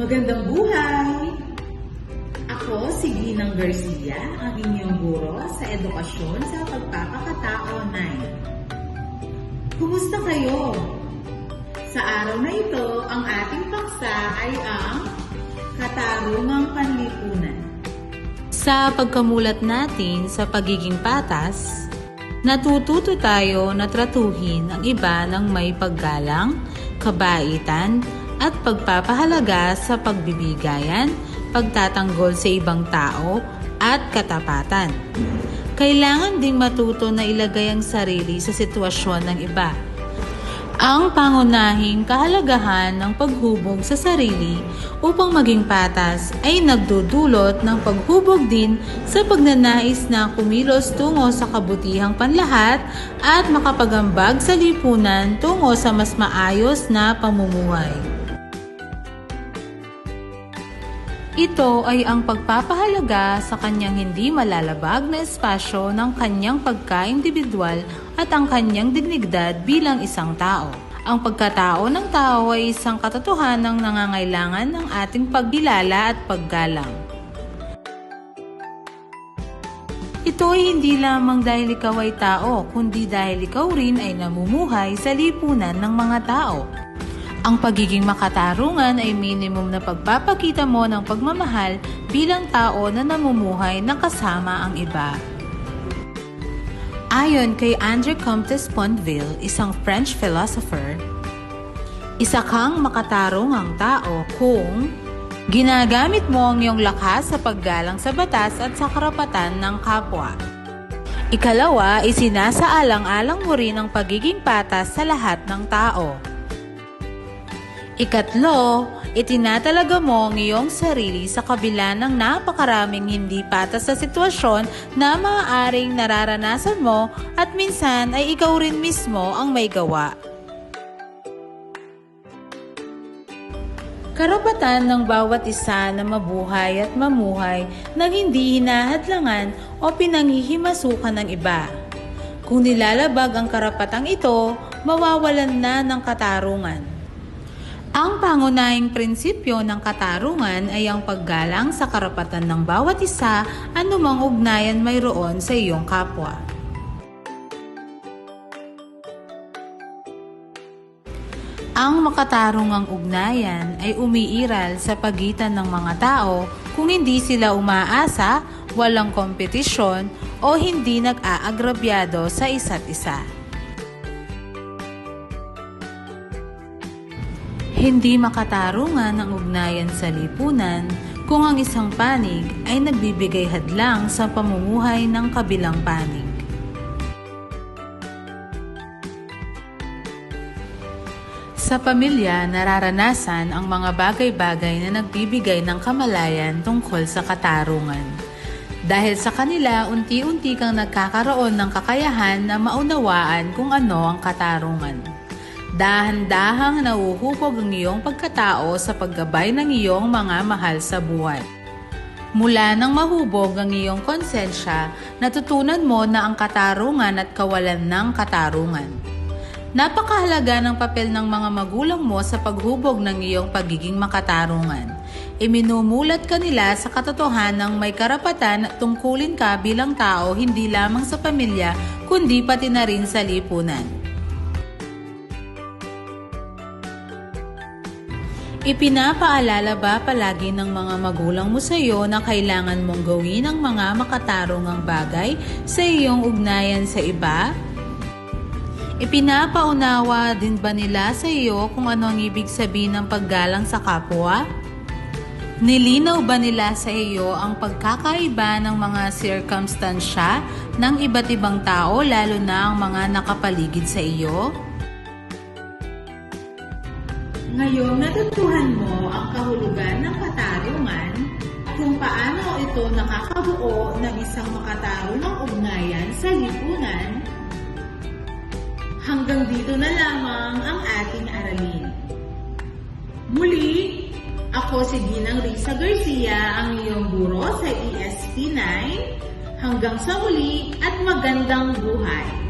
Magandang buhay! Ako si Ginang Garcia, ang inyong guro sa edukasyon sa pagpapakatao 9. Kumusta kayo? Sa araw na ito, ang ating paksa ay ang katarungang panlipunan. Sa pagkamulat natin sa pagiging patas, natututo tayo na tratuhin ang iba ng may paggalang, kabaitan, at pagpapahalaga sa pagbibigayan, pagtatanggol sa ibang tao, at katapatan. Kailangan ding matuto na ilagay ang sarili sa sitwasyon ng iba. Ang pangunahing kahalagahan ng paghubog sa sarili upang maging patas ay nagdudulot ng paghubog din sa pagnanais na kumilos tungo sa kabutihang panlahat at makapagambag sa lipunan tungo sa mas maayos na pamumuhay. Ito ay ang pagpapahalaga sa kanyang hindi malalabag na espasyo ng kanyang pagka-indibidwal at ang kanyang dignidad bilang isang tao. Ang pagkatao ng tao ay isang katotohanang nangangailangan ng ating pagbilala at paggalang. Ito ay hindi lamang dahil ikaw ay tao, kundi dahil ikaw rin ay namumuhay sa lipunan ng mga tao. Ang pagiging makatarungan ay minimum na pagpapakita mo ng pagmamahal bilang tao na namumuhay na kasama ang iba. Ayon kay André Comte Sponville, isang French philosopher, isa kang makatarungang tao kung ginagamit mo ang iyong lakas sa paggalang sa batas at sa karapatan ng kapwa. Ikalawa, isinasaalang-alang mo rin ang pagiging patas sa lahat ng tao. Ikatlo, itinatalaga mo ang iyong sarili sa kabila ng napakaraming hindi patas sa sitwasyon na maaaring nararanasan mo at minsan ay ikaw rin mismo ang may gawa. Karapatan ng bawat isa na mabuhay at mamuhay nang hindi hinahadlangan o pinanghihimasukan ng iba. Kung nilalabag ang karapatang ito, mawawalan na ng katarungan. Ang pangunahing prinsipyo ng katarungan ay ang paggalang sa karapatan ng bawat isa anumang ugnayan mayroon sa iyong kapwa. Ang makatarungang ugnayan ay umiiral sa pagitan ng mga tao kung hindi sila umaasa, walang kompetisyon o hindi nag-aagrabyado sa isa't isa. Hindi makatarungan ang ugnayan sa lipunan kung ang isang panig ay nagbibigay hadlang sa pamumuhay ng kabilang panig. Sa pamilya, nararanasan ang mga bagay-bagay na nagbibigay ng kamalayan tungkol sa katarungan. Dahil sa kanila, unti-unti kang nagkakaroon ng kakayahan na maunawaan kung ano ang katarungan. Dahan-dahang nauhubog ang iyong pagkatao sa paggabay ng iyong mga mahal sa buhay. Mula nang mahubog ang iyong konsensya, natutunan mo na ang katarungan at kawalan ng katarungan. Napakahalaga ng papel ng mga magulang mo sa paghubog ng iyong pagiging makatarungan. Iminumulat ka nila sa katotohanang may karapatan at tungkulin ka bilang tao hindi lamang sa pamilya kundi pati na rin sa lipunan. Ipinapaalala ba palagi ng mga magulang mo sa iyo na kailangan mong gawin ang mga makatarungang bagay sa iyong ugnayan sa iba? Ipinapaunawa din ba nila sa iyo kung ano ang ibig sabihin ng paggalang sa kapwa? Nilinaw ba nila sa iyo ang pagkakaiba ng mga sirkumstansya ng iba't ibang tao lalo na ang mga nakapaligid sa iyo? Ngayong natutuhan mo ang kahulugan ng katarungan, kung paano ito nakakabuo ng isang makatarungang ugnayan sa lipunan, hanggang dito na lamang ang ating aralin. Muli, ako si Ginang Risa Garcia, ang iyong guro sa ESP 9. Hanggang sa muli at magandang buhay!